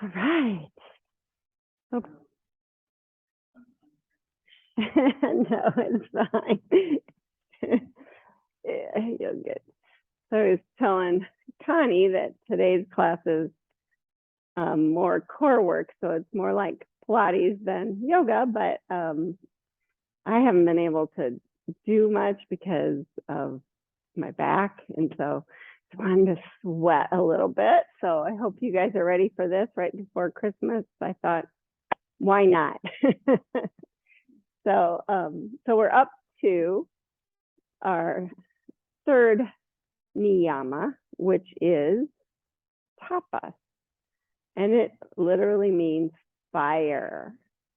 All right. Oh. No, it's fine. Yeah, you'll get. So I was telling Connie that today's class is more core work, so it's more like Pilates than yoga, but I haven't been able to do much because of my back, and so I wanted to sweat a little bit. So I hope you guys are ready for this right before Christmas. I thought, why not? So we're up to our third niyama, which is tapas, and it literally means fire.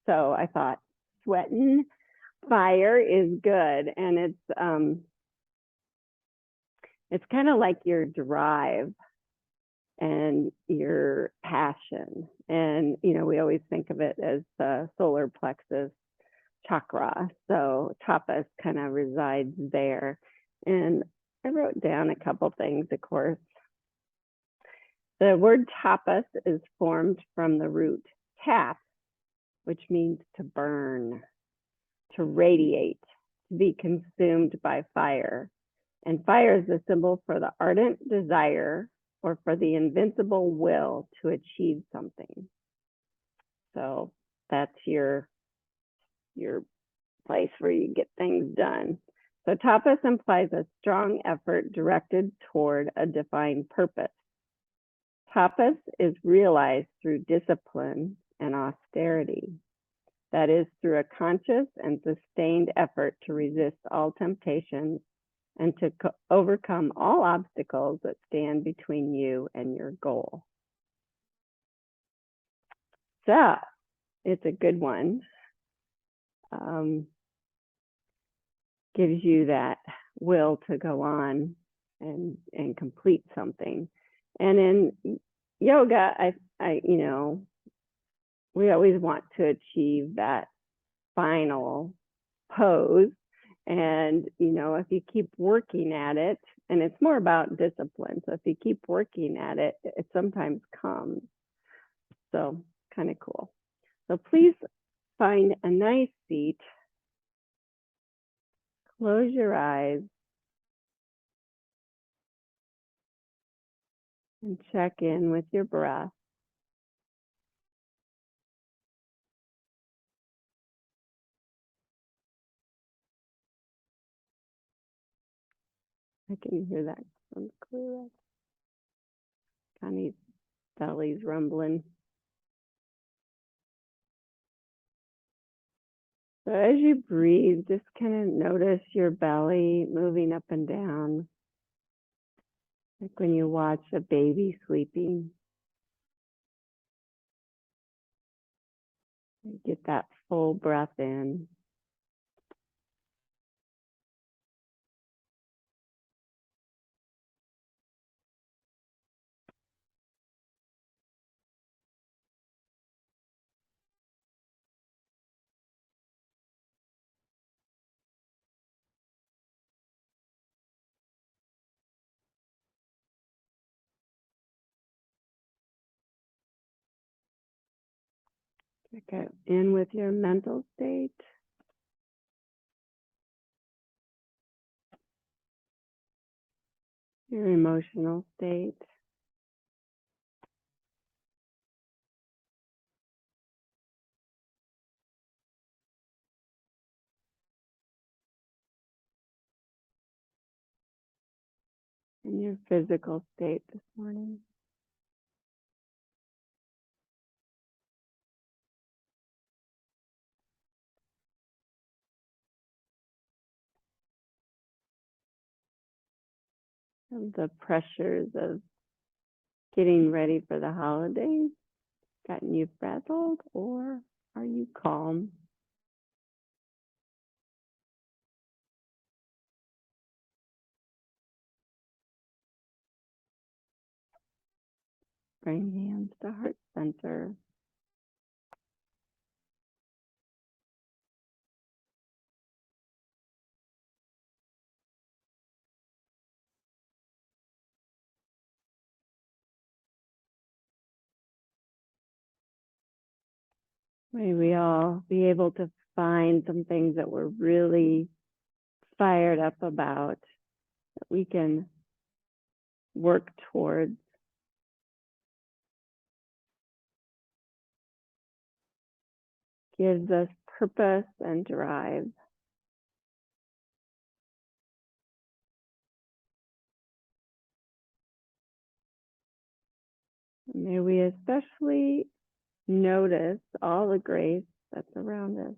So I thought sweating fire is good, and it's kind of like your drive and your passion. And we always think of it as the solar plexus chakra. So tapas kind of resides there. And I wrote down a couple things, of course. The word tapas is formed from the root tap, which means to burn, to radiate, to be consumed by fire. And fire is the symbol for the ardent desire or for the invincible will to achieve something. So that's your place where you get things done. So tapas implies a strong effort directed toward a defined purpose. Tapas is realized through discipline and austerity. That is, through a conscious and sustained effort to resist all temptations and to overcome all obstacles that stand between you and your goal. So it's a good one. Gives you that will to go on and complete something. And in yoga, I we always want to achieve that final pose. And if you keep working at it, and it's more about discipline. So if you keep working at it, it sometimes comes. So kind of cool. So please find a nice seat. Close your eyes and check in with your breath. I can hear that from clear. Connie's belly's rumbling. So as you breathe, just kind of notice your belly moving up and down, like when you watch a baby sleeping. Get that full breath in. Check in with your mental state. Your emotional state. And your physical state this morning. And the pressures of getting ready for the holidays gotten you frazzled, or are you calm? Bring hands to heart center. May we all be able to find some things that we're really fired up about that we can work towards. Gives us purpose and drive. May we especially notice all the grace that's around us.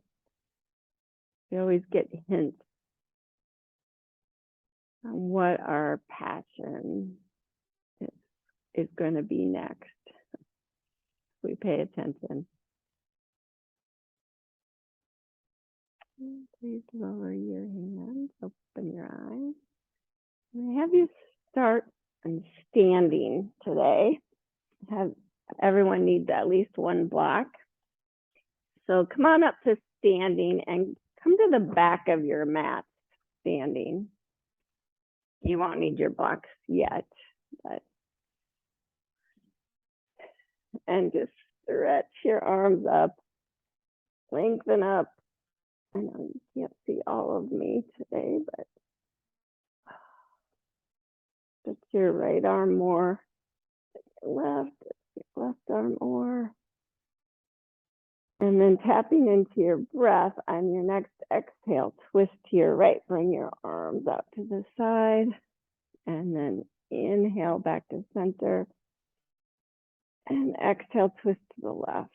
We always get hints on what our passion is going to be next. We pay attention. Please lower your hands, open your eyes. I have you start on standing today. Have everyone needs at least one block. So come on up to standing and come to the back of your mat standing. You won't need your blocks yet, but and just stretch your arms up, lengthen up. I know you can't see all of me today, but just your right arm more, your left arm more. And then tapping into your breath on your next exhale, twist to your right, bring your arms out to the side, and then inhale back to center, and exhale, twist to the left,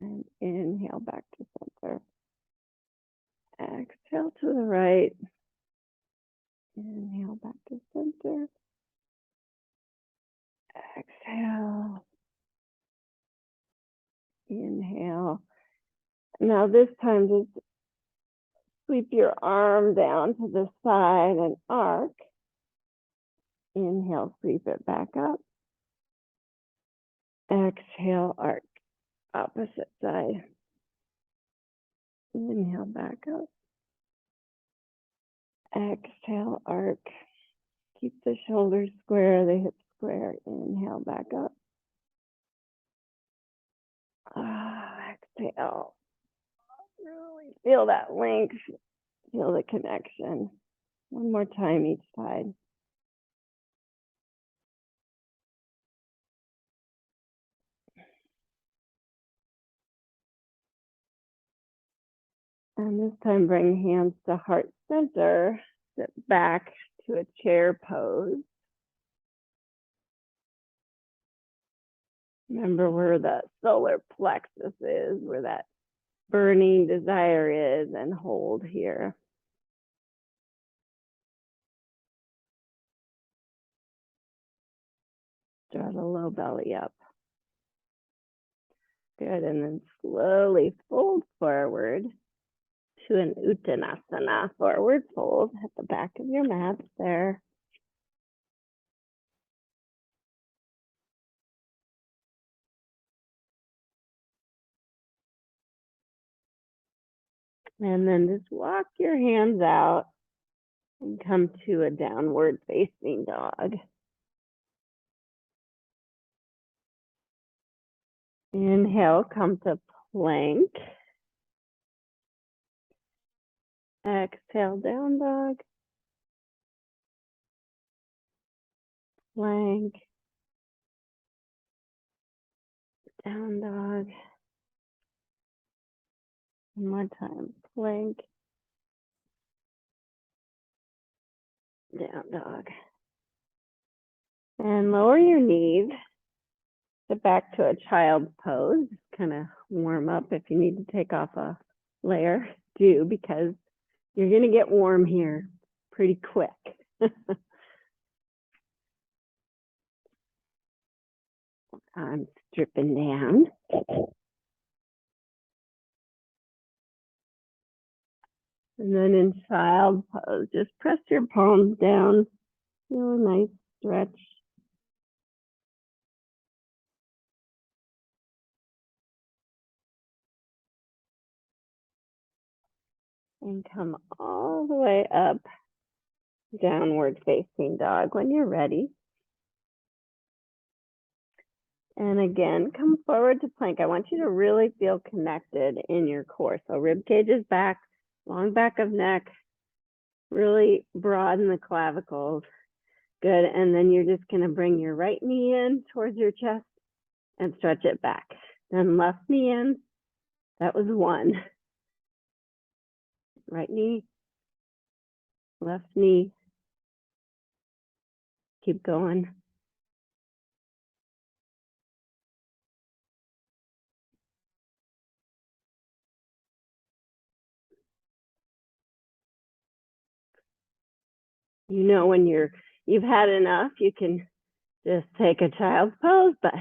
and inhale back to center. Exhale to the right, inhale back to center, exhale, inhale. Now this time just sweep your arm down to the side and arc. Inhale, sweep it back up. Exhale, arc, opposite side. Inhale, back up. Exhale, arc. Keep the shoulders square, the hips square. Inhale, back up. Exhale. Really feel that length. Feel the connection. One more time each side. And this time bring hands to heart center. Sit back to a chair pose. Remember where the solar plexus is, where that burning desire is, and hold here. Draw the low belly up. Good, and then slowly fold forward to an Uttanasana, forward fold at the back of your mat there. And then just walk your hands out and come to a downward facing dog. Inhale, come to plank. Exhale, down dog. Plank. Down dog. One more time. Plank. Down dog. And lower your knees. Sit back to a child's pose. Kind of warm up. If you need to take off a layer, do, because you're going to get warm here pretty quick. I'm stripping down. And then in child pose, just press your palms down. Feel a nice stretch. And come all the way up, downward facing dog when you're ready. And again, come forward to plank. I want you to really feel connected in your core. So rib cage is back, long back of neck, really broaden the clavicles. Good. And then you're just going to bring your right knee in towards your chest and stretch it back. Then left knee in. That was one. Right knee, left knee. Keep going. You know, when you've had enough, you can just take a child's pose, but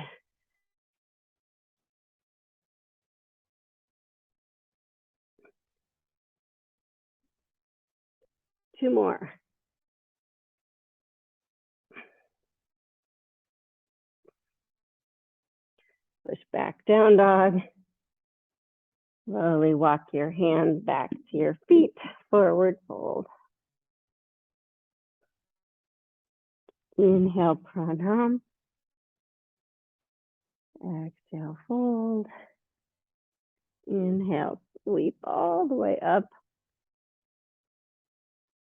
two more. Push back, down dog. Slowly walk your hands back to your feet, forward fold. Inhale, pranam. Exhale, fold. Inhale, sweep all the way up.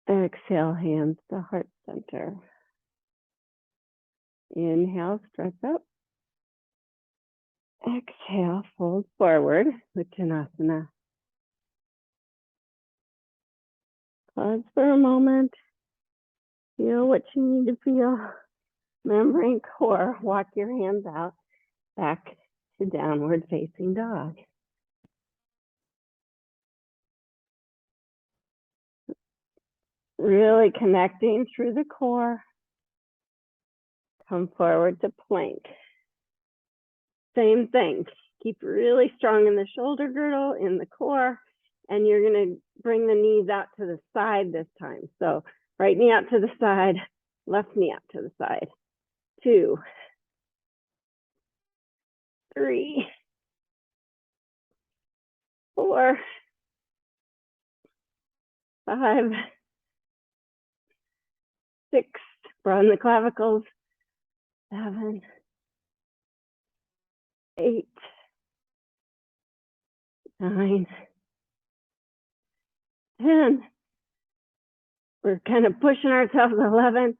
Exhale, hands to heart center. Inhale, stretch up. Exhale, fold forward, Uttanasana. Pause for a moment. Feel what you need to feel. Membrane core, walk your hands out, back to downward facing dog. Really connecting through the core. Come forward to plank. Same thing. Keep really strong in the shoulder girdle, in the core, and you're going to bring the knees out to the side this time. So right knee out to the side, left knee out to the side. 2, 3, 4, 5, 6. Broaden the clavicles. 7, 8, 9, 10. We're kind of pushing ourselves. 11,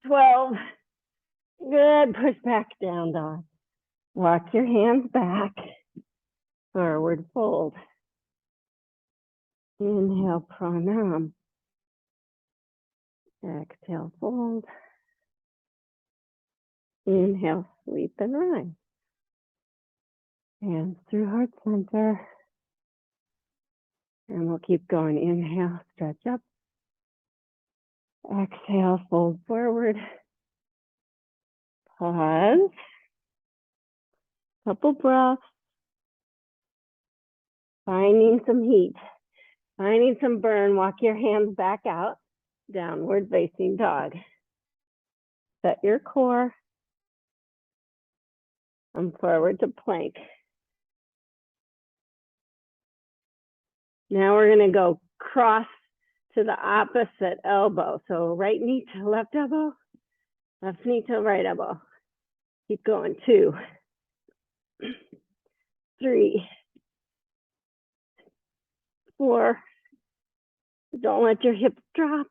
12. Good. Push back down, dog. Walk your hands back. Forward fold. Inhale, pranam. Exhale, fold. Inhale, sweep and rise. Hands through heart center. And we'll keep going. Inhale, stretch up. Exhale, fold forward. Pause. Couple breaths. Finding some heat. Finding some burn. Walk your hands back out. Downward facing dog. Set your core. Come forward to plank. Now we're going to go cross to the opposite elbow. So right knee to left elbow, left knee to right elbow. Keep going. 2, 3, 4. Don't let your hips drop.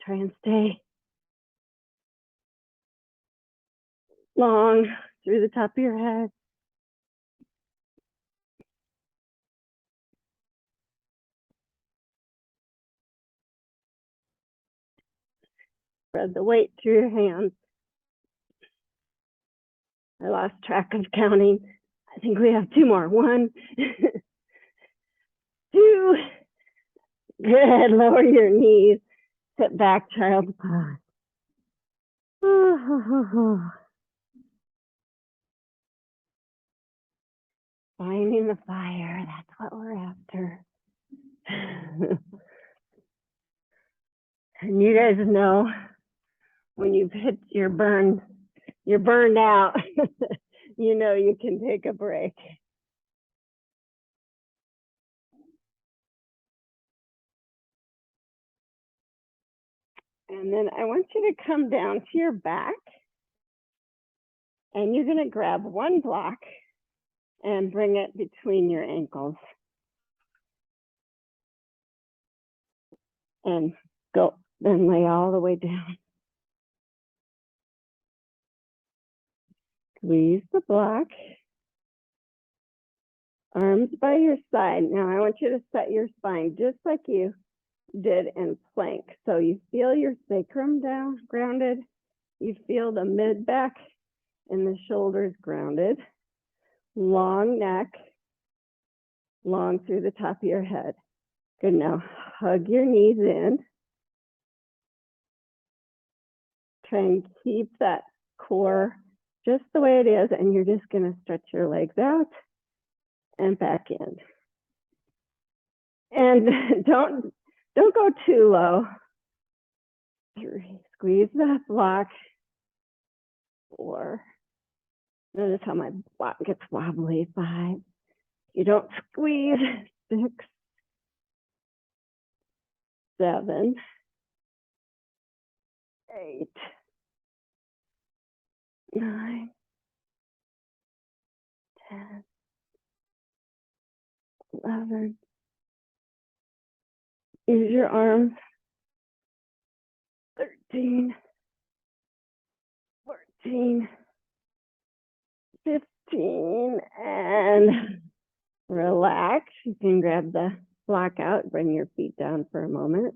Try and stay long through the top of your head. Spread the weight through your hands. I lost track of counting. I think we have 2 more. 1, 2. Good. Lower your knees. Sit back, child's pose. Finding the fire. That's what we're after. And you guys know when you've hit your burn, you're burned out. You know you can take a break. And then I want you to come down to your back And you're gonna grab one block and bring it between your ankles. And go, then lay all the way down. Squeeze the block. Arms by your side. Now I want you to set your spine just like you did in plank. So you feel your sacrum down, grounded. You feel the mid back and the shoulders grounded. Long neck, long through the top of your head. Good. Now hug your knees in. Try and keep that core just the way it is, and you're just going to stretch your legs out and back in. And don't go too low. 3, squeeze that block. 4, notice how my block gets wobbly. 5, you don't squeeze. 6, 7, 8, 9, 10, 11. Use your arms. 13, 14, 15, and relax. You can grab the block out, bring your feet down for a moment.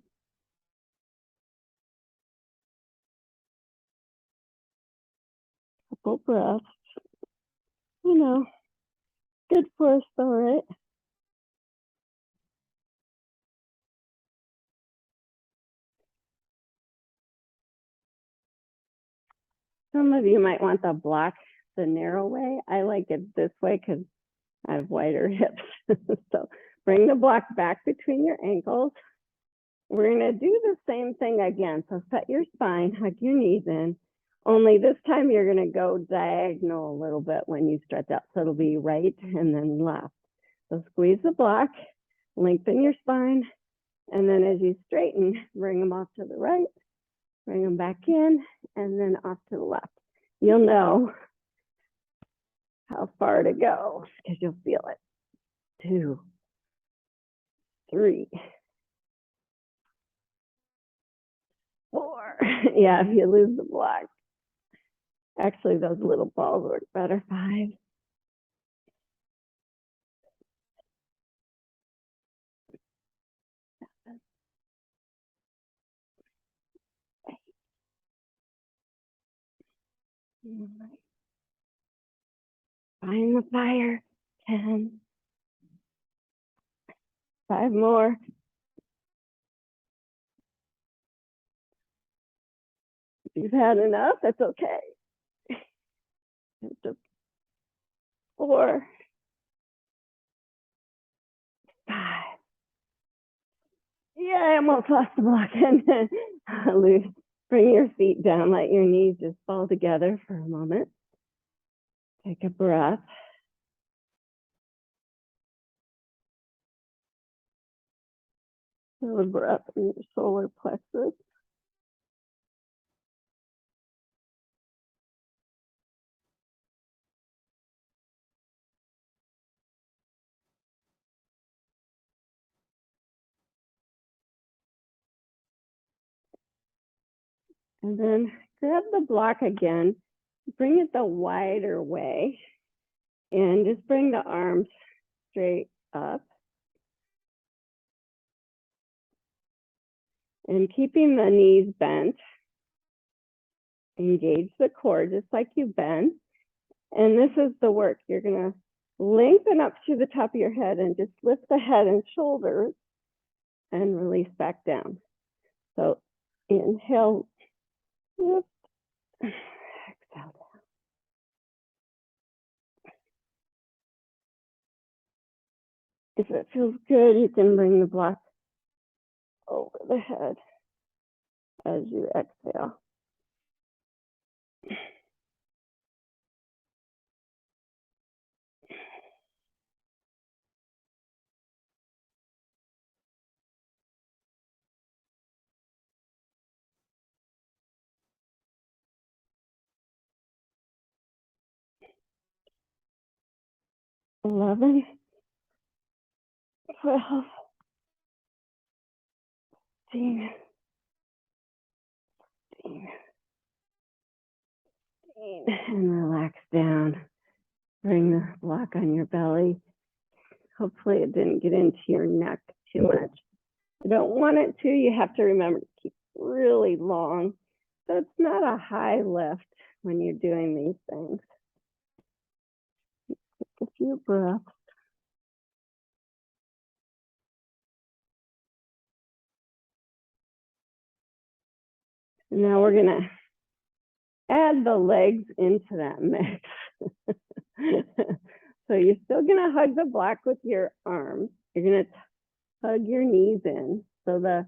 Couple breaths. You know, good for us though, right? Some of you might want the block the narrow way. I like it this way because I have wider hips. So bring the block back between your ankles. We're going to do the same thing again. So set your spine, hug your knees in. Only this time you're going to go diagonal a little bit when you stretch out. So it'll be right and then left. So squeeze the block, lengthen your spine, and then as you straighten, bring them off to the right, bring them back in, and then off to the left. You'll know how far to go because you'll feel it. 2, 3, 4. Yeah, if you lose the block. Actually, those little balls work better. 5, 7, 8, 9. Find the fire. 10. 5 more. If you've had enough, that's okay. 4, 5. Yeah, I almost lost the block. And then bring your feet down, let your knees just fall together for a moment. Take a breath. Feel a breath in your solar plexus. And then grab the block again, bring it the wider way, and just bring the arms straight up. And keeping the knees bent, engage the core just like you've been. And this is the work. You're gonna lengthen up to the top of your head and just lift the head and shoulders and release back down. So inhale, lift, exhale down. If it feels good, you can bring the block over the head as you exhale. 11, 12, 13, 14, 15, and relax down. Bring the block on your belly. Hopefully it didn't get into your neck too much. You don't want it to. You have to remember to keep really long. So it's not a high lift when you're doing these things. Take a few breaths. Now we're gonna add the legs into that mix. So you're still gonna hug the block with your arms. You're gonna hug your knees in. So the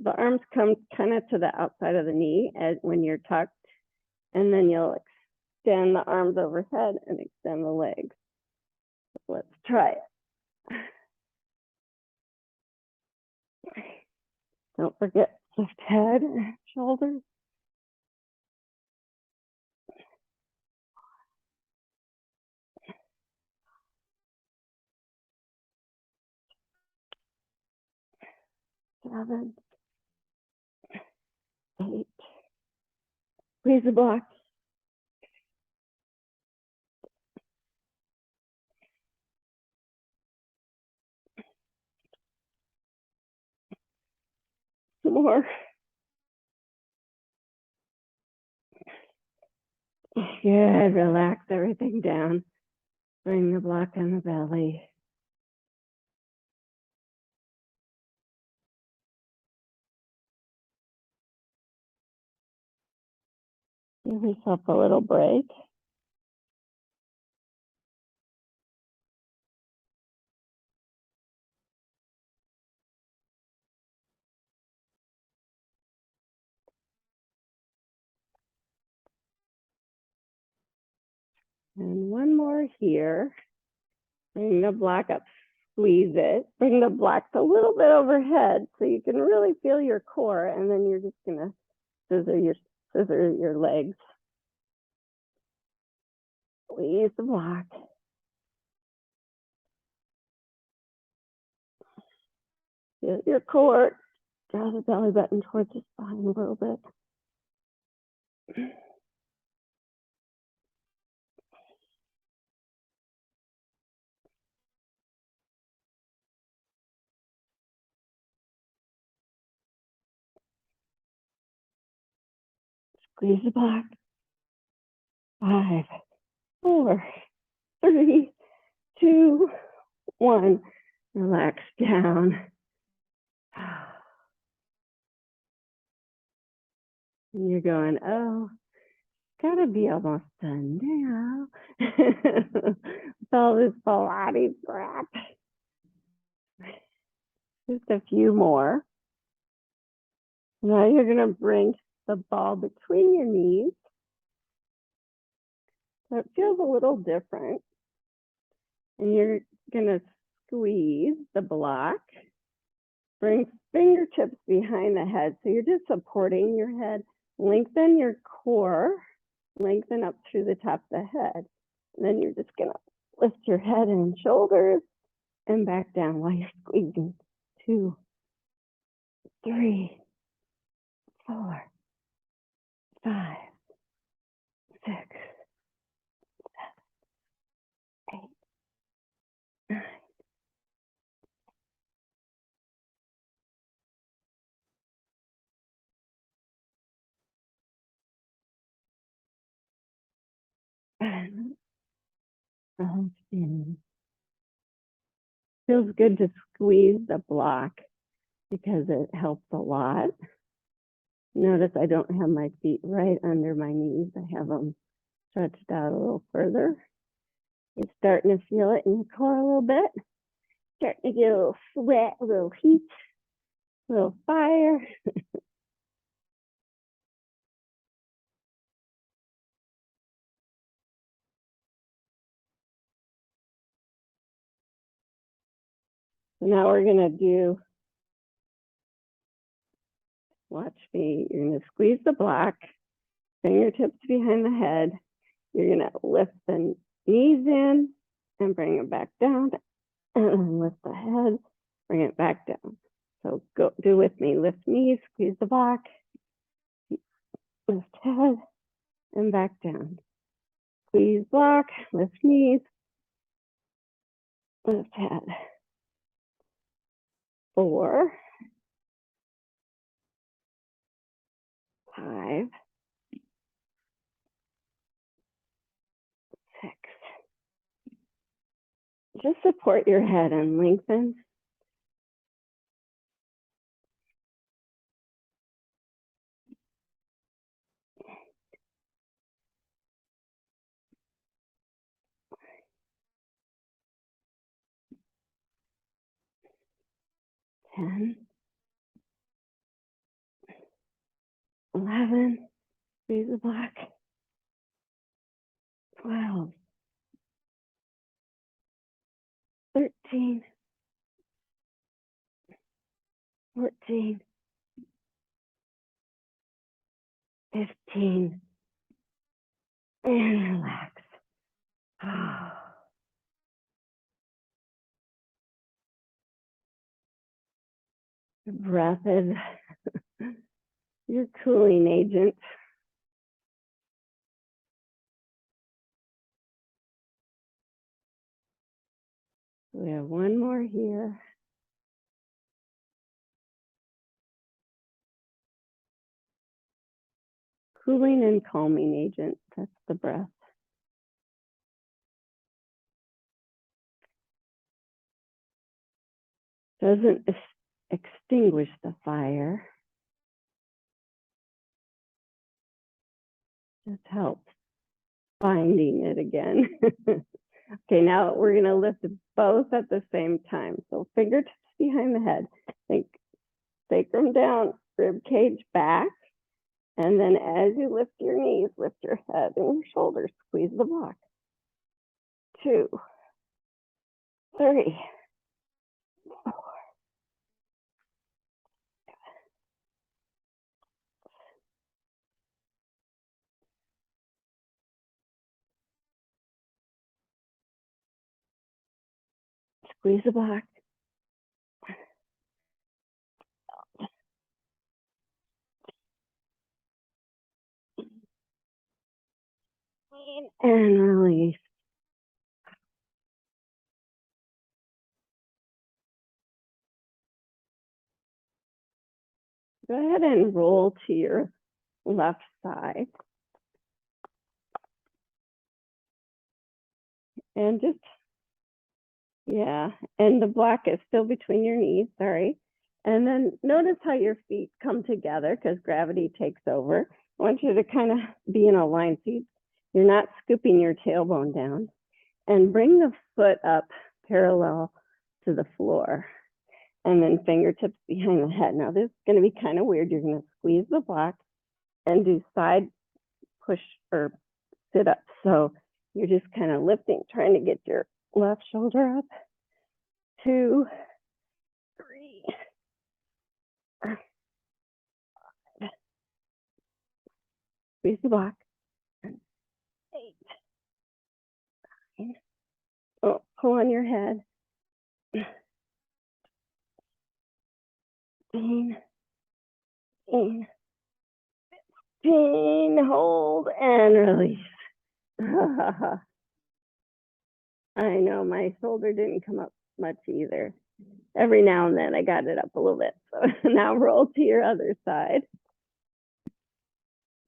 arms come kind of to the outside of the knee when you're tucked, and then you'll extend the arms overhead and extend the legs. Let's try it. Don't forget lift head and shoulders. 7, 8. Squeeze the block. 2 more. Good. Relax everything down. Bring the block on the belly. Give yourself a little break. And 1 more here. Bring the block up, squeeze it. Bring the blocks a little bit overhead so you can really feel your core, and then you're just gonna scissor your legs. Squeeze the block. Feel your core. Draw the belly button towards the spine a little bit. Squeeze the block. 5, 4, 3, 2, 1. Relax down. And you're going, oh, gotta be almost done now. With all this Pilates crap. Just a few more. Now you're gonna bring the ball between your knees. So it feels a little different. And you're gonna squeeze the block. Bring fingertips behind the head. So you're just supporting your head. Lengthen your core. Lengthen up through the top of the head. And then you're just gonna lift your head and shoulders and back down while you're squeezing. 2, 3, 4, 5, 6, 7, 8, 9. And spin. Feels good to squeeze the block because it helps a lot. Notice I don't have my feet right under my knees. I have them stretched out a little further. You're starting to feel it in your core a little bit. Starting to get a little sweat, a little heat, a little fire. So now we're gonna do, watch me, you're gonna squeeze the block, fingertips behind the head. You're gonna lift the knees in, and bring it back down, and lift the head, bring it back down. So go do with me. Lift knees, squeeze the back, lift head, and back down. Squeeze block, lift knees, lift head. 4, 5, 6. Just support your head and lengthen. 10, 11, squeeze the back. 12, 13, 14, 15, and relax. The breath is your cooling agent. We have one more here. Cooling and calming agent, that's the breath. Doesn't extinguish the fire. Just helps finding it again. Okay, now we're going to lift both at the same time. So fingertips behind the head. Think sacrum down, rib cage back. And then as you lift your knees, lift your head and your shoulders. Squeeze the block. 2, 3, 4. Squeeze the block. And release. Go ahead and roll to your left side. And just, yeah, and the block is still between your knees, sorry. And then notice how your feet come together because gravity takes over. I want you to kind of be in a line so you're not scooping your tailbone down. And bring the foot up parallel to the floor. And then fingertips behind the head. Now this is going to be kind of weird. You're going to squeeze the block and do side push or sit up. So you're just kind of lifting, trying to get your left shoulder up. 2, 3, 5. Squeeze the block. 8, 9. Oh, pull on your head. 15, 15, hold and release. I know my shoulder didn't come up much either. Every now and then I got it up a little bit. So now roll to your other side.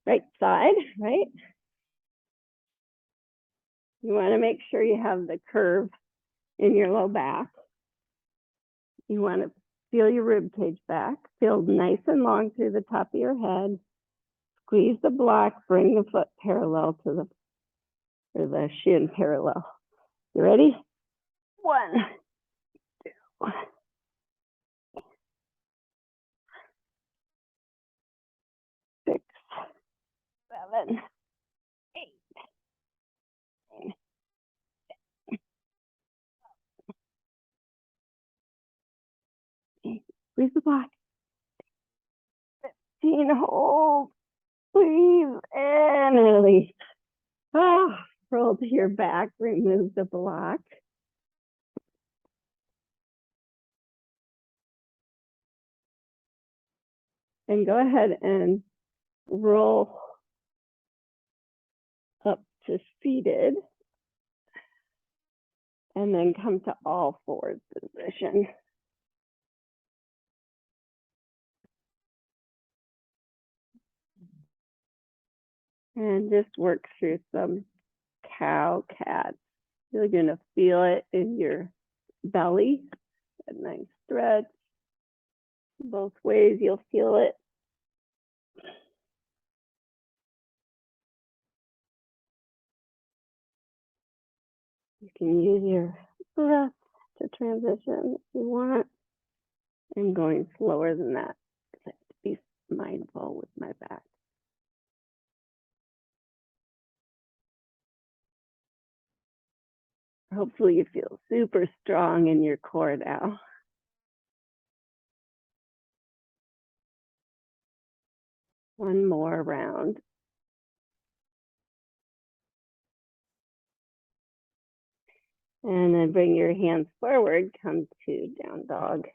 Right side, right? You want to make sure you have the curve in your low back. You want to feel your rib cage back. Feel nice and long through the top of your head. Squeeze the block, bring the foot parallel to the shin parallel. You ready? 1, 2, 6, 7, 8, 9. Squeeze the block. 15, hold, squeeze, and release. Ah, roll to your back, remove the block. And go ahead and roll up to seated. And then come to all fours position. And just work through some cow cat. You're gonna feel it in your belly. A nice stretch. Both ways you'll feel it. You can use your breath to transition if you want. I'm going slower than that because I have to be mindful with my back. Hopefully you feel super strong in your core now. One more round. And then bring your hands forward, come to down dog.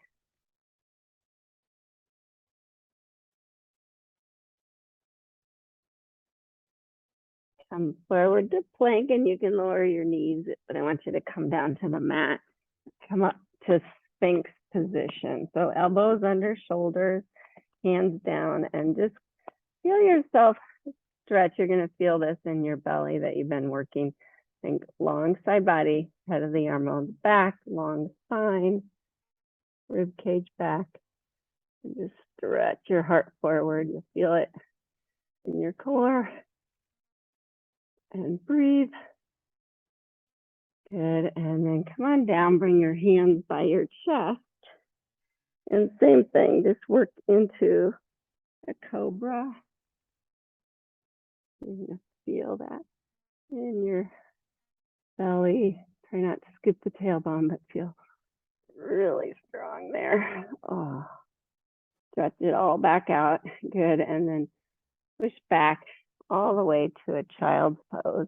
Come forward to plank, and you can lower your knees, but I want you to come down to the mat. Come up to Sphinx position. So elbows under shoulders, hands down, and just feel yourself stretch. You're gonna feel this in your belly that you've been working. Think long side body, head of the arm on back, long spine, rib cage back. And just stretch your heart forward. You'll feel it in your core. And breathe. Good, and then come on down, bring your hands by your chest. And same thing, just work into a cobra. You're gonna feel that in your belly. Try not to scoop the tailbone, but feel really strong there. Oh, stretch it all back out. Good, and then push back all the way to a child's pose.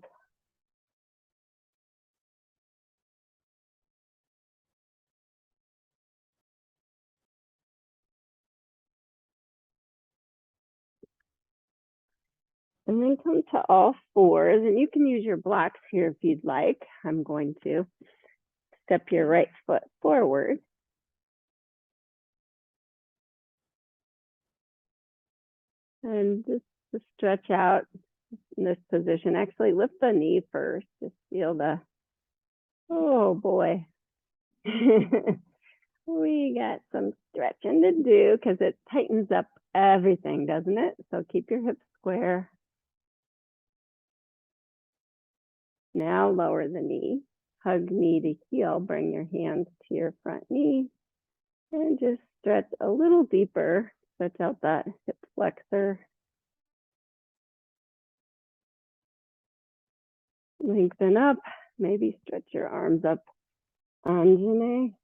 And then come to all fours, and you can use your blocks here if you'd like. I'm going to step your right foot forward. And just to stretch out in this position. Actually, lift the knee first. Just feel the, oh boy. We got some stretching to do because it tightens up everything, doesn't it? So keep your hips square. Now lower the knee. Hug knee to heel. Bring your hands to your front knee. And just stretch a little deeper. Stretch out that hip flexor. Lengthen up. Maybe stretch your arms up. Anjane.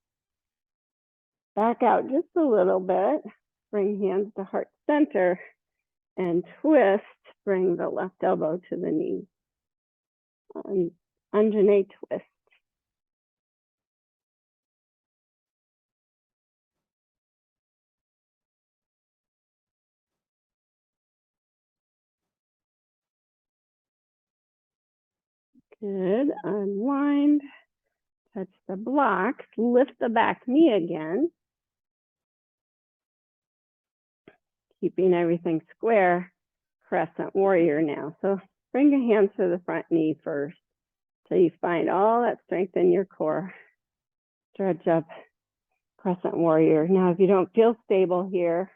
Back out just a little bit. Bring hands to heart center and twist. Bring the left elbow to the knee. Anjane twist. Good. Unwind. Touch the blocks. Lift the back knee again. Keeping everything square. Crescent warrior now. So bring your hands to the front knee first. So you find all that strength in your core. Stretch up. Crescent warrior. Now, if you don't feel stable here,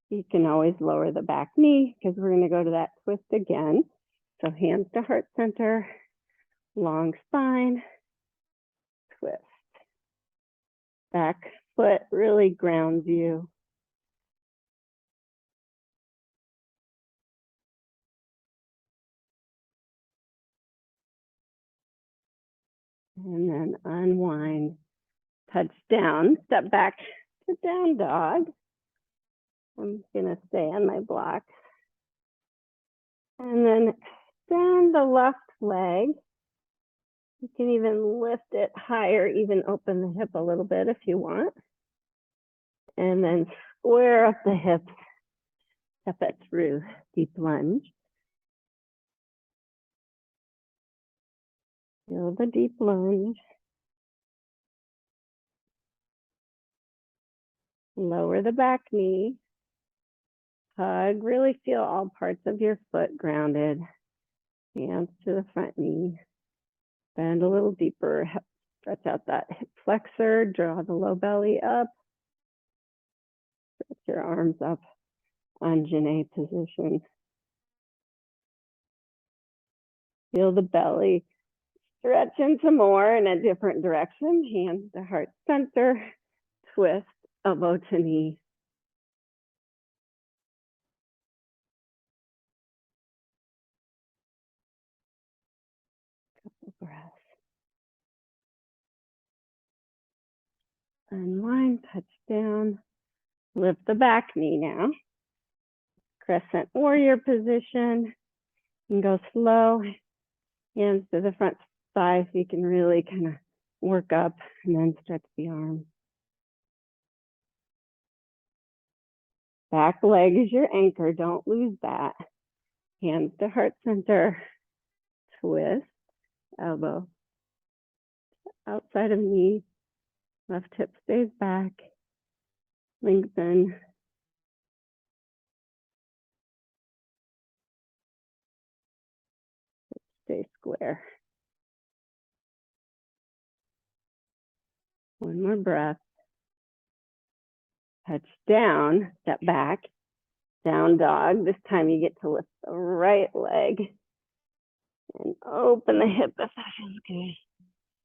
you can always lower the back knee because we're going to go to that twist again. So hands to heart center, long spine, twist. Back foot really grounds you. And then unwind, touch down, step back to down dog. I'm going to stay on my block. And then extend the left leg You can even lift it higher, even open the hip a little bit if you want. And then square up the hips, step it through, deep lunge. Feel the deep lunge. Lower the back knee. Hug, really feel all parts of your foot grounded. Hands to the front knee. Bend a little deeper, stretch out that hip flexor, draw the low belly up. Stretch your arms up, Anjane position. Feel the belly stretch into more in a different direction. Hands to heart center, twist, elbow to knee. Couple breaths. Unwind, touch down. Lift the back knee now. Crescent warrior position. And go slow. Hands to the front thigh so you can really kind of work up and then stretch the arms. Back leg is your anchor. Don't lose that. Hands to heart center. Twist. Elbow. Outside of knee. Left hip stays back. Lengthen. Stay square. One more breath. Touch down. Step back. Down dog. This time you get to lift the right leg. And open the hip if that feels good. I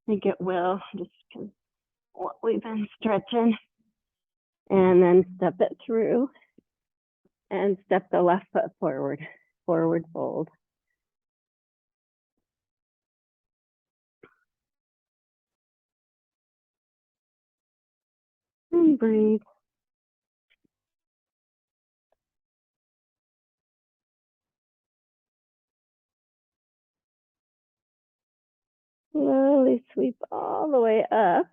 think it will, just because what we've been stretching. And then step it through and step the left foot forward, forward fold. And breathe. Slowly sweep all the way up.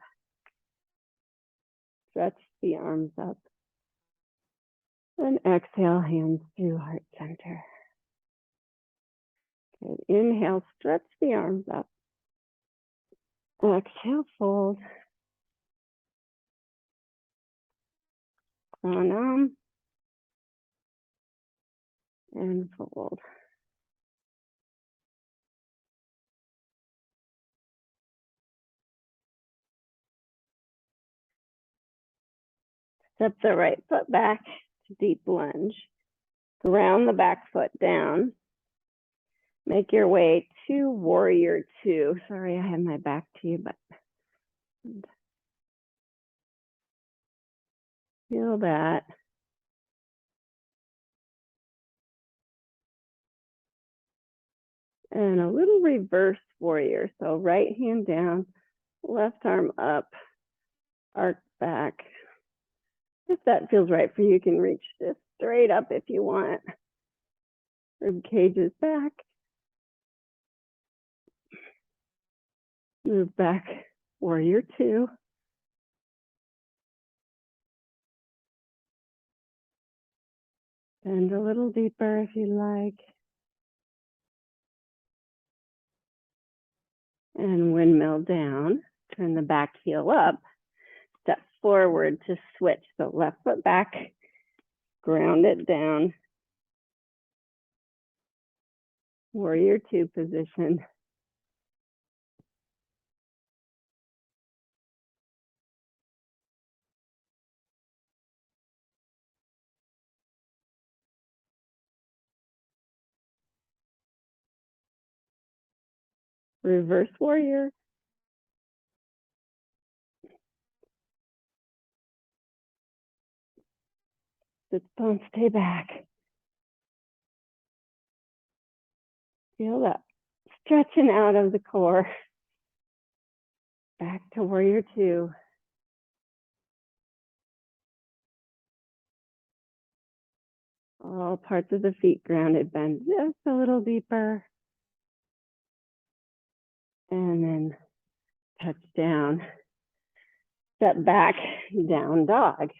Stretch the arms up. Then exhale, hands through heart center. Good. Inhale, stretch the arms up. Exhale, fold. Pranam. And fold. Step the right foot back to deep lunge. Ground the back foot down. Make your way to warrior two. Sorry, I have my back to you, but feel that. And a little reverse warrior. So right hand down, left arm up, arc back. If that feels right for you, you can reach this straight up if you want. Rib cage is back. Move back, warrior two. Bend a little deeper if you like. And windmill down. Turn the back heel up. Step forward to switch. So left foot back, ground it down. Warrior two position. Reverse warrior. Sit bones stay back. Feel that stretching out of the core. Back to warrior two. All parts of the feet grounded, bend just a little deeper. And then touch down, step back, down dog.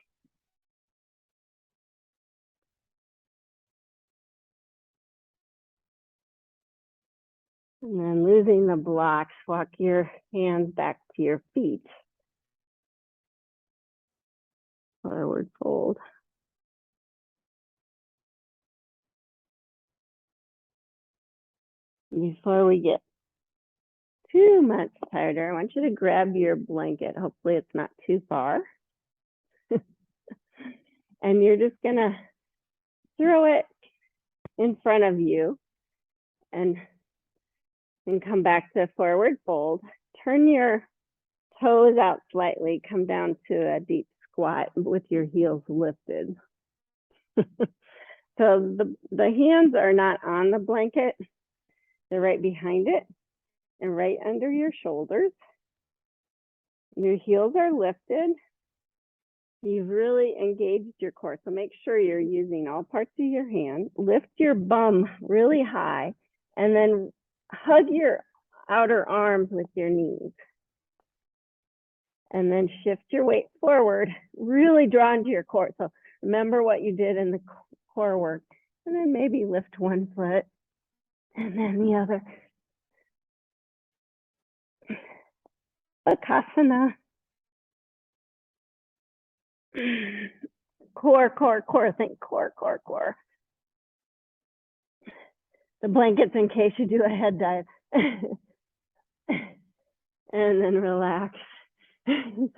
And then losing the blocks, walk your hands back to your feet. Forward fold. Before we get too much tighter, I want you to grab your blanket. Hopefully it's not too far. And you're just gonna throw it in front of you and come back to forward fold. Turn your toes out slightly, come down to a deep squat with your heels lifted. So the hands are not on the blanket, they're right behind it and right under your shoulders. Your heels are lifted. You've really engaged your core, so make sure you're using all parts of your hand. Lift your bum really high and then hug your outer arms with your knees. And then shift your weight forward, really draw into your core. So remember what you did in the core work, and then maybe lift one foot and then the other. Bakasana. Core, core, core. Think core, core, core. The blankets in case you do a head dive. And then relax. I'm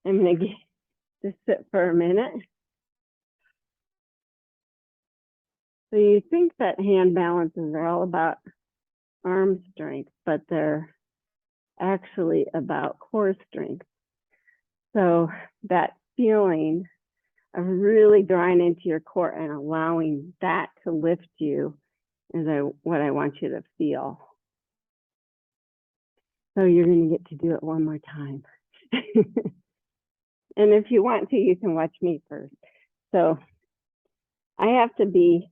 going to just sit for a minute. So you think that hand balances are all about arm strength, but they're actually about core strength. So that feeling of really drawing into your core and allowing that to lift you is what I want you to feel. So you're going to get to do it one more time. And if you want to, you can watch me first. So I have to be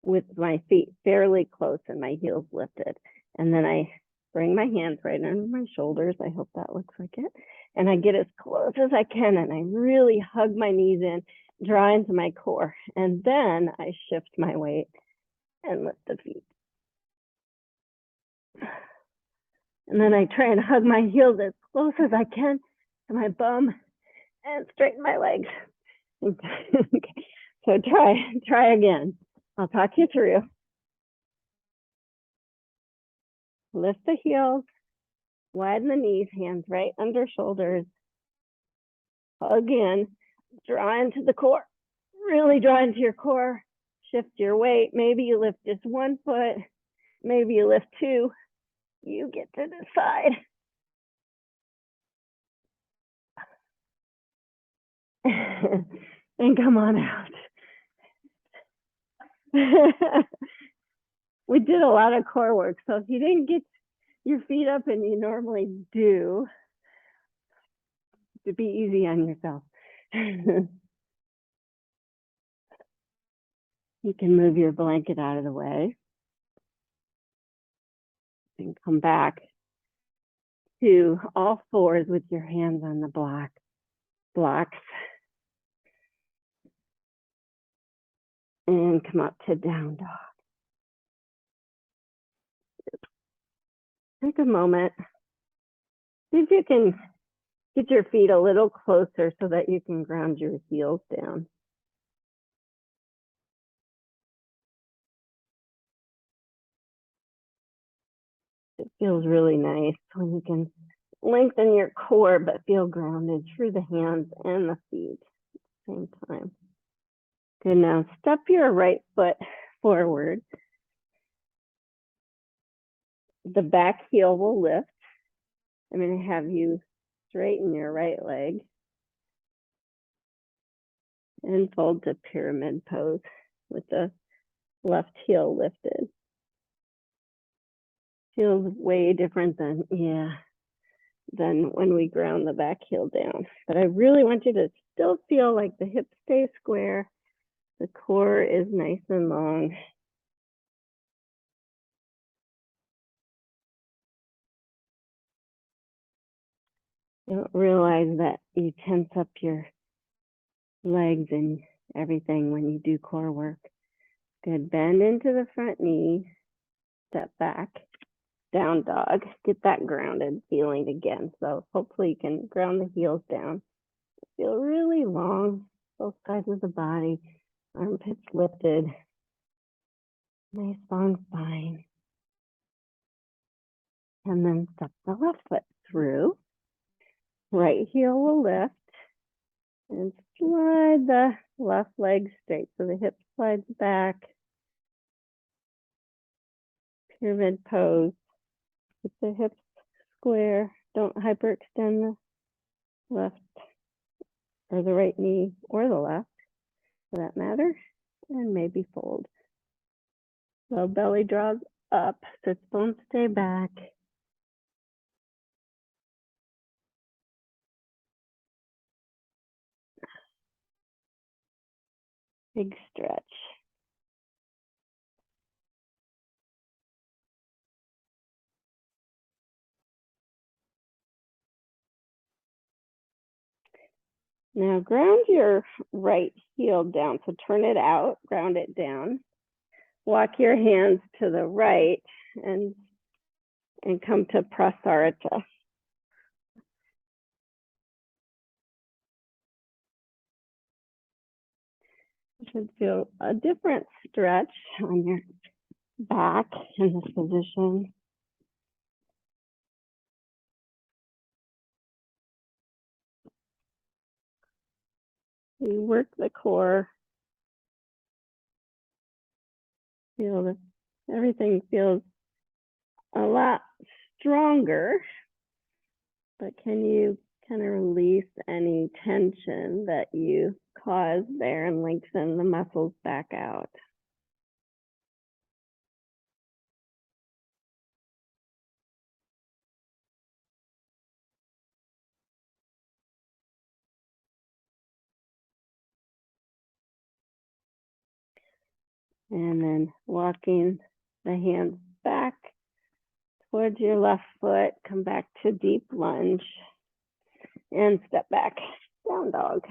with my feet fairly close and my heels lifted. And then I bring my hands right under my shoulders. I hope that looks like it. And I get as close as I can and I really hug my knees in, draw into my core. And then I shift my weight and lift the feet. And then I try and hug my heels as close as I can to my bum and straighten my legs. Okay. So try again. I'll talk you through. Lift the heels, widen the knees, hands right under shoulders. Hug in, draw into the core. Really draw into your core. Shift your weight. Maybe you lift just one foot. Maybe you lift two. You get to decide. And come on out. We did a lot of core work, so if you didn't get your feet up and you normally do, to be easy on yourself. You can move your blanket out of the way and come back to all fours with your hands on the blocks. And come up to down dog. Take a moment. See if you can get your feet a little closer so that you can ground your heels down. It feels really nice when you can lengthen your core but feel grounded through the hands and the feet at the same time. Good, now step your right foot forward. The back heel will lift. I'm going to have you straighten your right leg and fold to pyramid pose with the left heel lifted. Feels way different than when we ground the back heel down. But I really want you to still feel like the hips stay square. The core is nice and long. Don't realize that you tense up your legs and everything when you do core work. Good. Bend into the front knee, step back, down dog. Get that grounded feeling again. So hopefully you can ground the heels down. Feel really long, both sides of the body, armpits lifted. Nice long spine. And then step the left foot through. Right heel will lift. And slide the left leg straight. So the hip slides back. Pyramid pose. Keep the hips square. Don't hyperextend the left or the right knee or the left for that matter. And maybe fold. So belly draws up, sits bones stay back. Big stretch. Now ground your right heel down. So turn it out, ground it down. Walk your hands to the right and come to prasarita. You should feel a different stretch on your back in this position. You work the core. Feel that everything feels a lot stronger, but can you kind of release any tension that you caused there and lengthen the muscles back out? And then walking the hands back towards your left foot, come back to deep lunge and step back, down dog.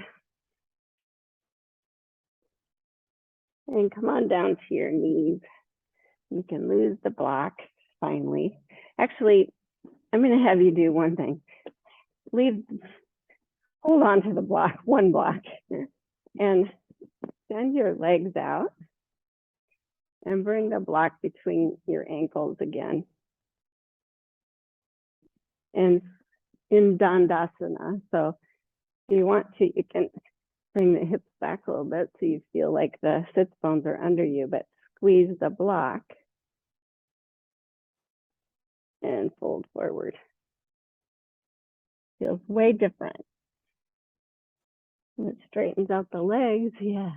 And come on down to your knees. You can lose the block finally. Actually, I'm going to have you do one thing. Hold on to the block, one block, and send your legs out and bring the block between your ankles again. And in Dandasana, so if you want to, you can bring the hips back a little bit so you feel like the sits bones are under you, but squeeze the block and fold forward. Feels way different. And it straightens out the legs, yeah.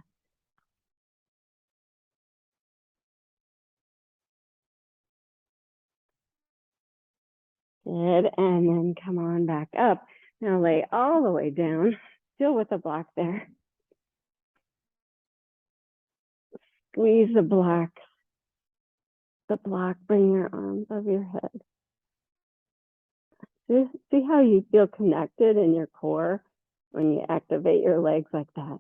Good, and then come on back up. Now lay all the way down, still with the block there. Squeeze the block, bring your arms above your head. See how you feel connected in your core when you activate your legs like that.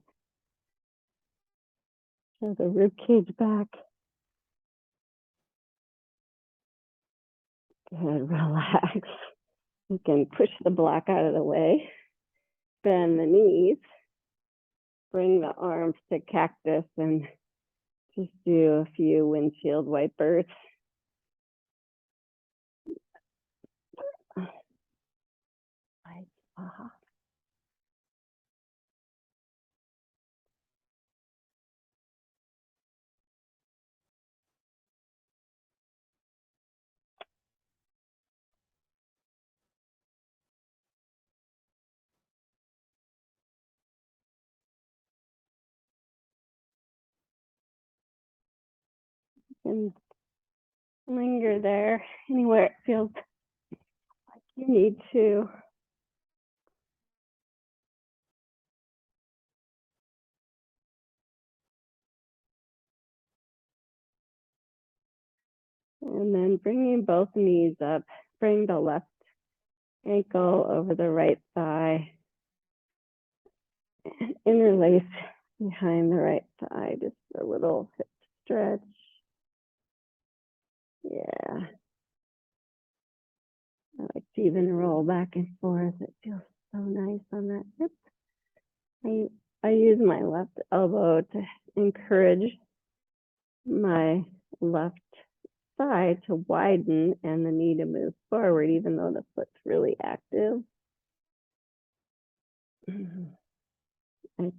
So the rib cage back. Good, relax. You can push the block out of the way. Bend the knees. Bring the arms to cactus and just do a few windshield wipers. And linger there anywhere it feels like you need to. And then bringing both knees up, bring the left ankle over the right thigh, and interlace behind the right thigh, just a little hip stretch. Yeah. I like to even roll back and forth. It feels so nice on that hip. I use my left elbow to encourage my left thigh to widen and the knee to move forward, even though the foot's really active. I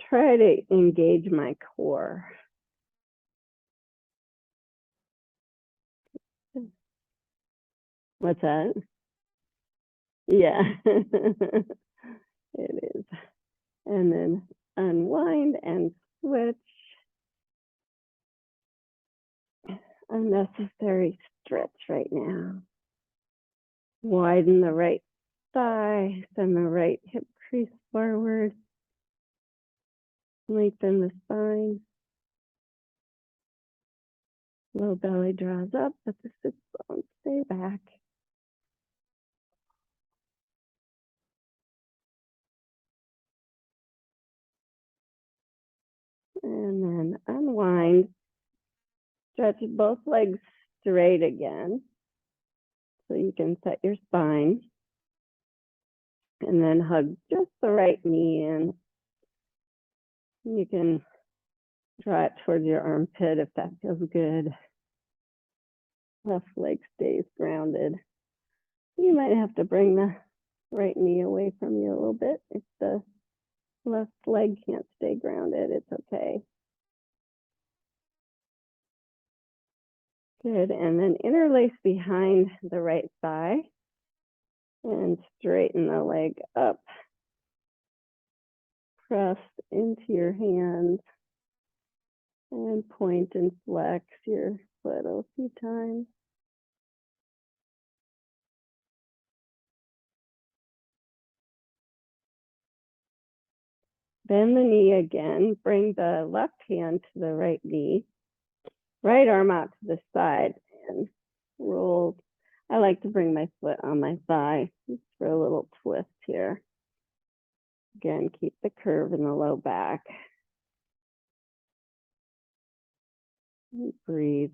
try to engage my core. What's that? Yeah, it is. And then unwind and switch. Unnecessary stretch right now. Widen the right thigh, send the right hip crease forward. Lengthen the spine. Low belly draws up, but the sits bones stay back. And then unwind. Stretch both legs straight again, so you can set your spine. And then hug just the right knee in. You can draw it towards your armpit if that feels good. Left leg stays grounded. You might have to bring the right knee away from you a little bit. If the left leg can't stay grounded, it's okay. Good, and then interlace behind the right thigh and straighten the leg up. Press into your hands and point and flex your foot a few times. Bend the knee again. Bring the left hand to the right knee. Right arm out to the side and roll. I like to bring my foot on my thigh just for a little twist here. Again, keep the curve in the low back. And breathe.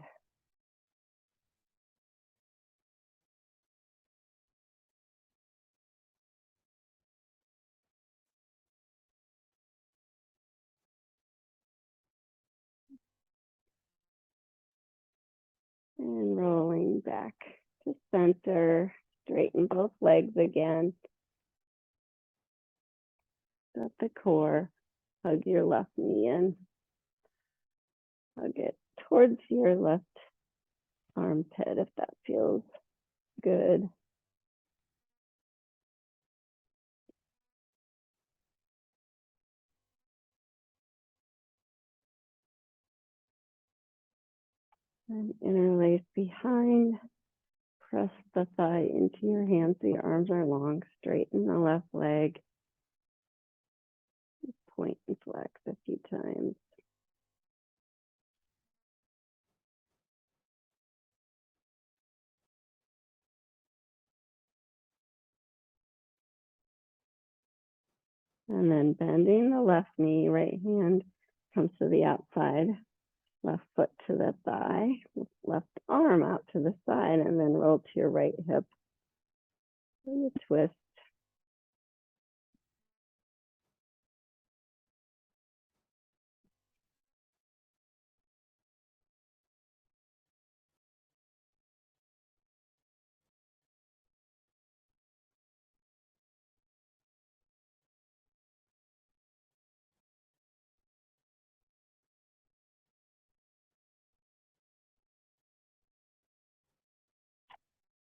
And rolling back to center. Straighten both legs again. At the core. Hug your left knee in. Hug it towards your left armpit if that feels good. And interlace behind. Press the thigh into your hands so your arms are long. Straighten the left leg. Point and flex a few times. And then bending the left knee, right hand comes to the outside, left foot to the thigh, left arm out to the side, and then roll to your right hip. And you twist.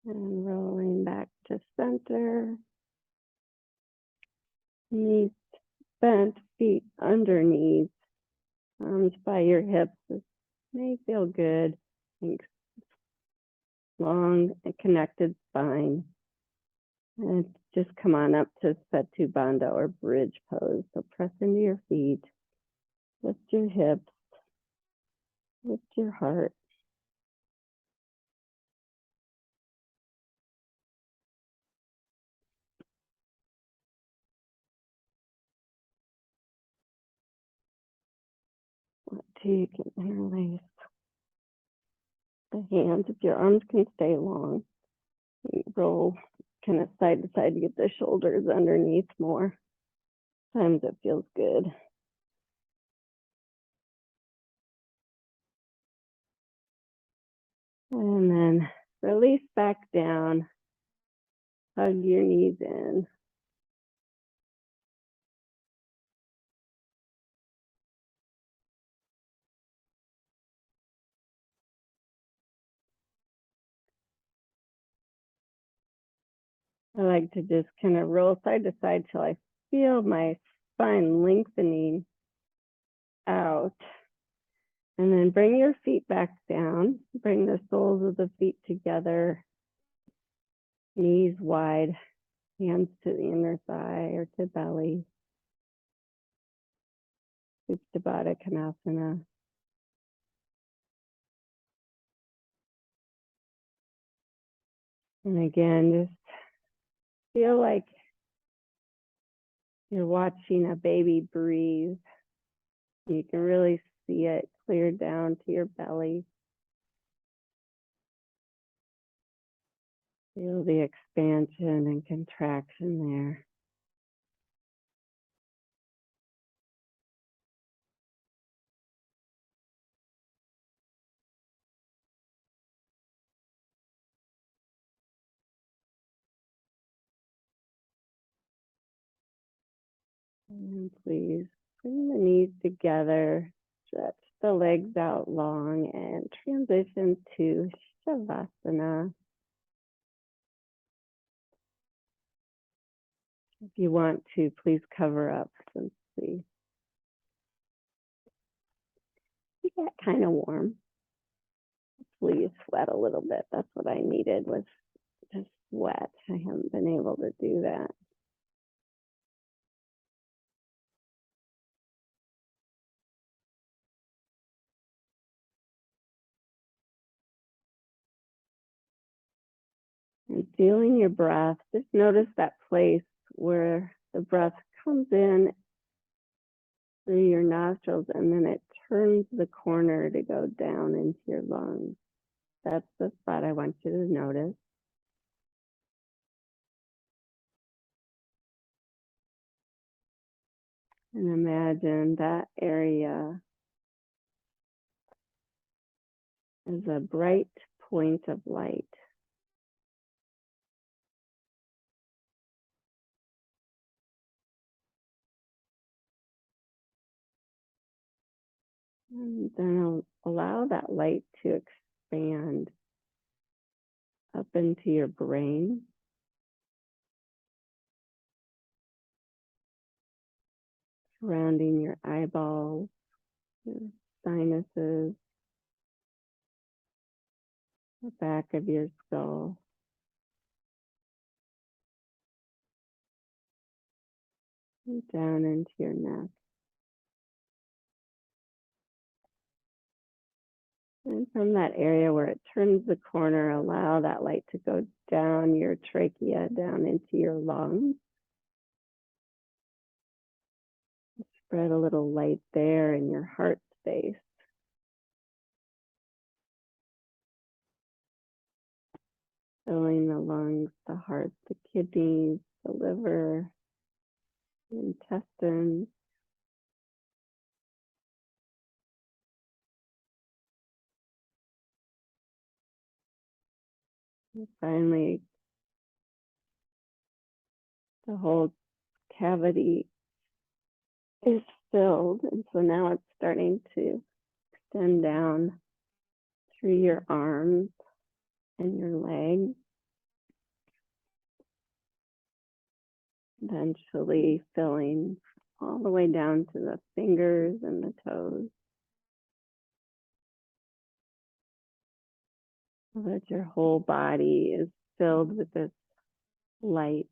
And rolling back to center. Knees bent, feet underneath, arms by your hips. This may feel good. Think long and connected spine. And just come on up to Setu Bandha or bridge pose. So press into your feet, lift your hips, lift your heart. to, you can interlace the hands. If your arms can stay long, you roll kind of side to side to get the shoulders underneath more. Sometimes it feels good. And then release back down. Hug your knees in. I like to just kind of roll side to side till I feel my spine lengthening out. And then bring your feet back down. Bring the soles of the feet together. Knees wide. Hands to the inner thigh or to belly. Supta Kanasana. And again, just feel like you're watching a baby breathe. You can really see it clear down to your belly. Feel the expansion and contraction there. And please bring the knees together, stretch the legs out long, and transition to Shavasana. If you want to, please cover up since we get kind of warm. Please sweat a little bit. That's what I needed, was to sweat. I haven't been able to do that. And feeling your breath, just notice that place where the breath comes in through your nostrils and then it turns the corner to go down into your lungs. That's the spot I want you to notice. And imagine that area as a bright point of light. And then allow that light to expand up into your brain. Surrounding your eyeballs, your sinuses, the back of your skull. And down into your neck. And from that area where it turns the corner, allow that light to go down your trachea, down into your lungs. Spread a little light there in your heart space. Filling the lungs, the heart, the kidneys, the liver, the intestines. And finally, the whole cavity is filled. And so now it's starting to extend down through your arms and your legs. Eventually filling all the way down to the fingers and the toes. So that your whole body is filled with this light.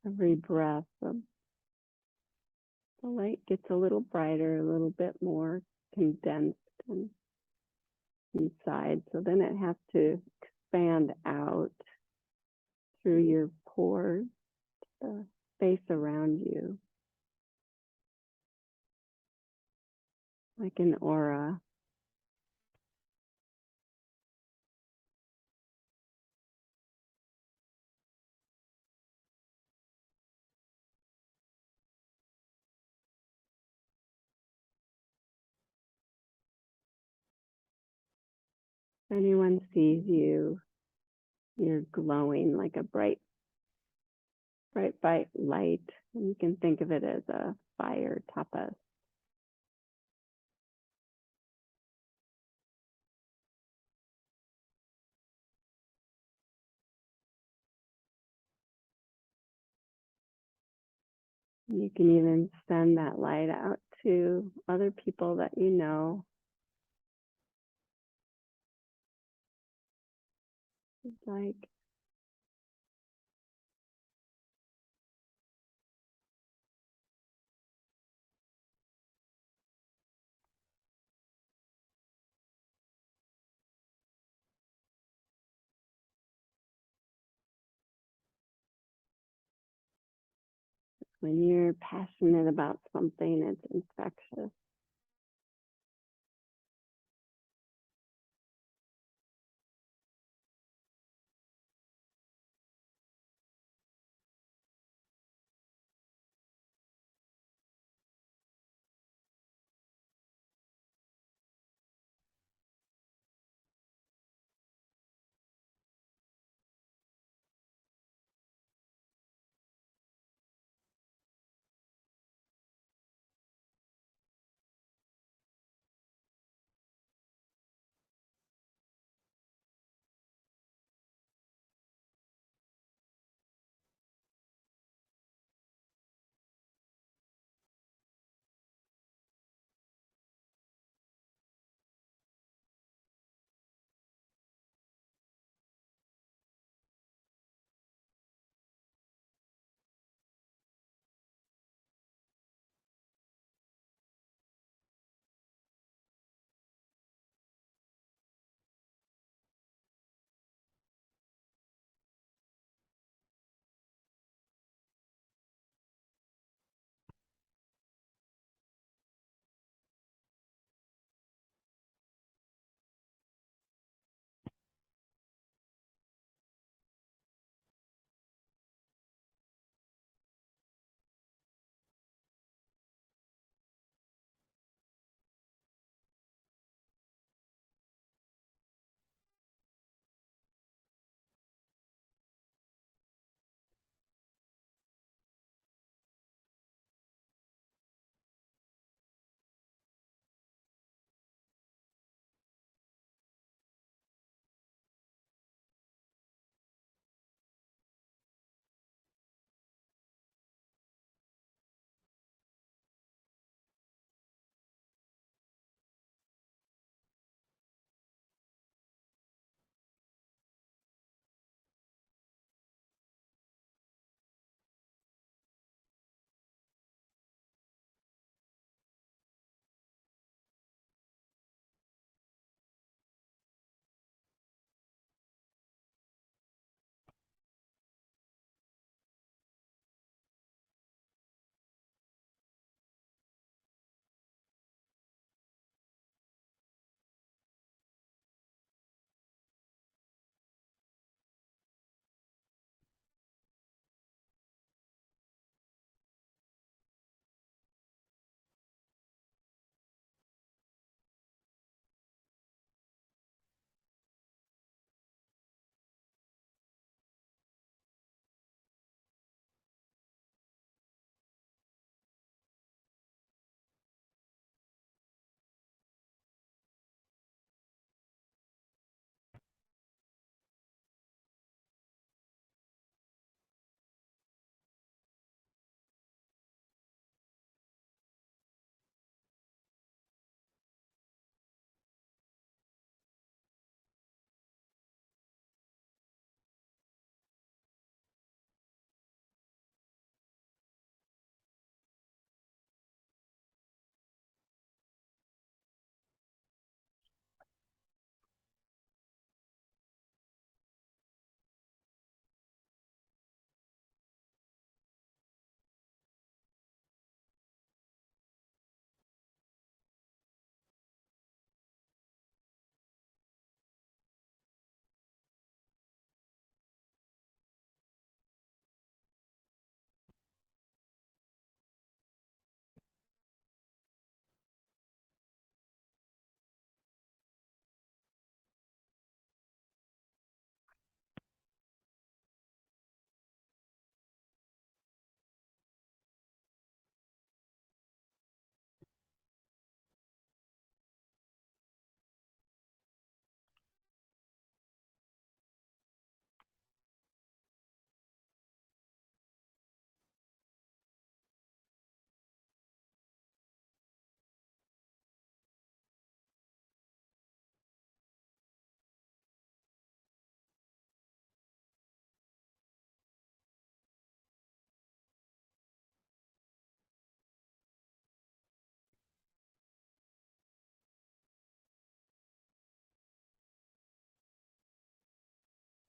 Every breath, the light gets a little brighter, a little bit more condensed and inside. So then it has to expand out through your pores, the space around you, like an aura. If anyone sees you, you're glowing like a bright light. And you can think of it as a fire tapas. You can even send that light out to other people that you know. It's like when you're passionate about something, it's infectious.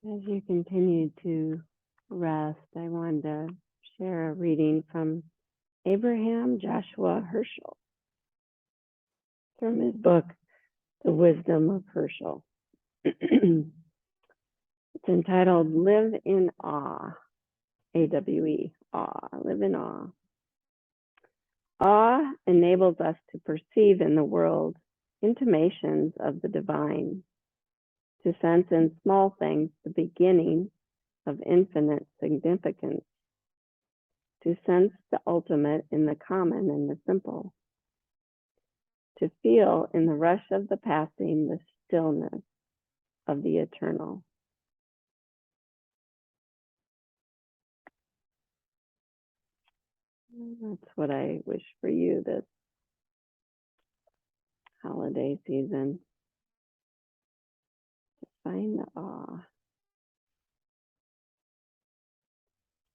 As you continue to rest, I wanted to share a reading from Abraham Joshua Herschel from his book, The Wisdom of Herschel. It's entitled Live in Awe, A-W-E, awe, live in awe. Awe enables us to perceive in the world intimations of the divine, to sense in small things the beginning of infinite significance, to sense the ultimate in the common and the simple, to feel in the rush of the passing the stillness of the eternal. That's what I wish for you this holiday season. Find the awe.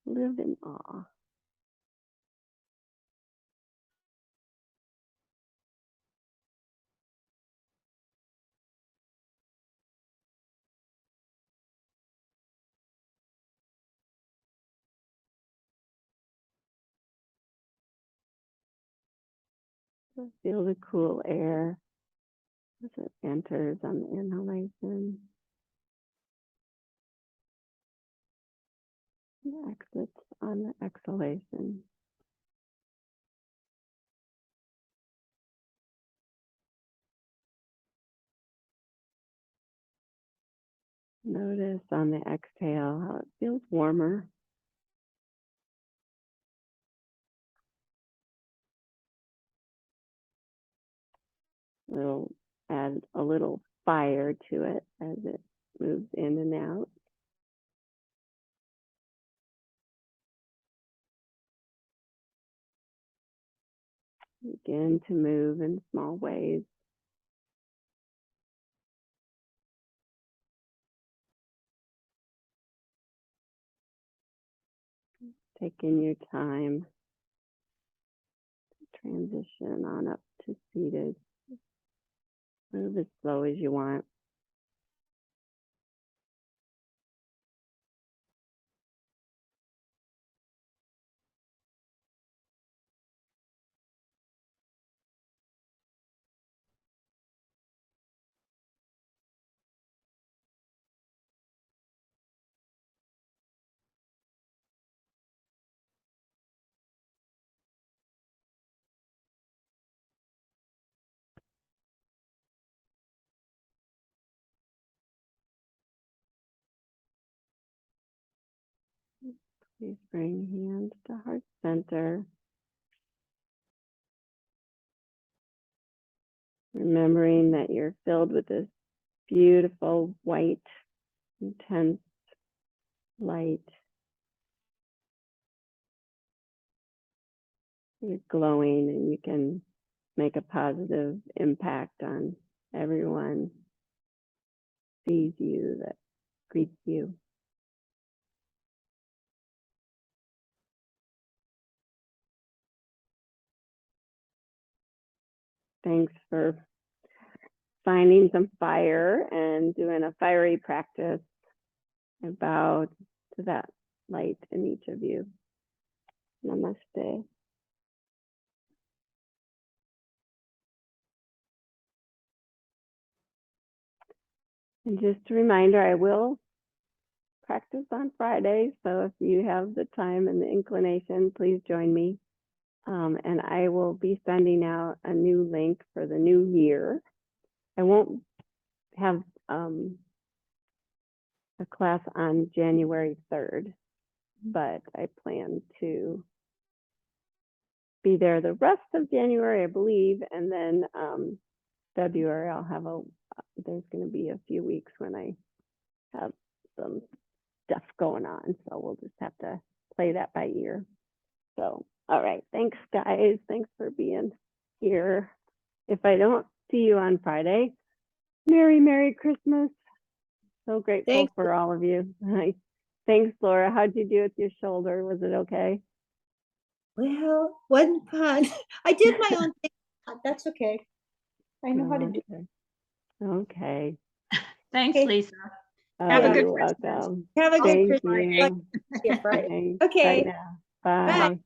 Live in awe. Feel the cool air as it enters on the inhalation and exits on the exhalation. Notice on the exhale how it feels warmer. It'll add a little fire to it as it moves in and out. Begin to move in small ways. Taking your time to transition on up to seated. Move as slow as you want. Please bring hands to heart center. Remembering that you're filled with this beautiful, white, intense light. You're glowing and you can make a positive impact on everyone who sees you, that greets you. Thanks for finding some fire and doing a fiery practice. I bow to that light in each of you. Namaste. And just a reminder, I will practice on Friday, so if you have the time and the inclination, please join me. And I will be sending out a new link for the new year. I won't have a class on January 3rd, but I plan to be there the rest of January, I believe, and then February I'll have there's going to be a few weeks when I have some stuff going on, so we'll just have to play that by ear. So, all right, thanks guys, thanks for being here. If I don't see you on Friday, Merry Christmas. So grateful for all of you. Thanks, Laura. How'd you do with your shoulder? Was it okay? Well, wasn't fun. I did my own thing. That's okay. I know how to do it. Okay. Thanks, Lisa. Have a Oh, good you're Christmas. welcome. Have a good Thank Christmas. you. Yeah, Friday. Thanks. Bye Okay. now. Bye. Bye.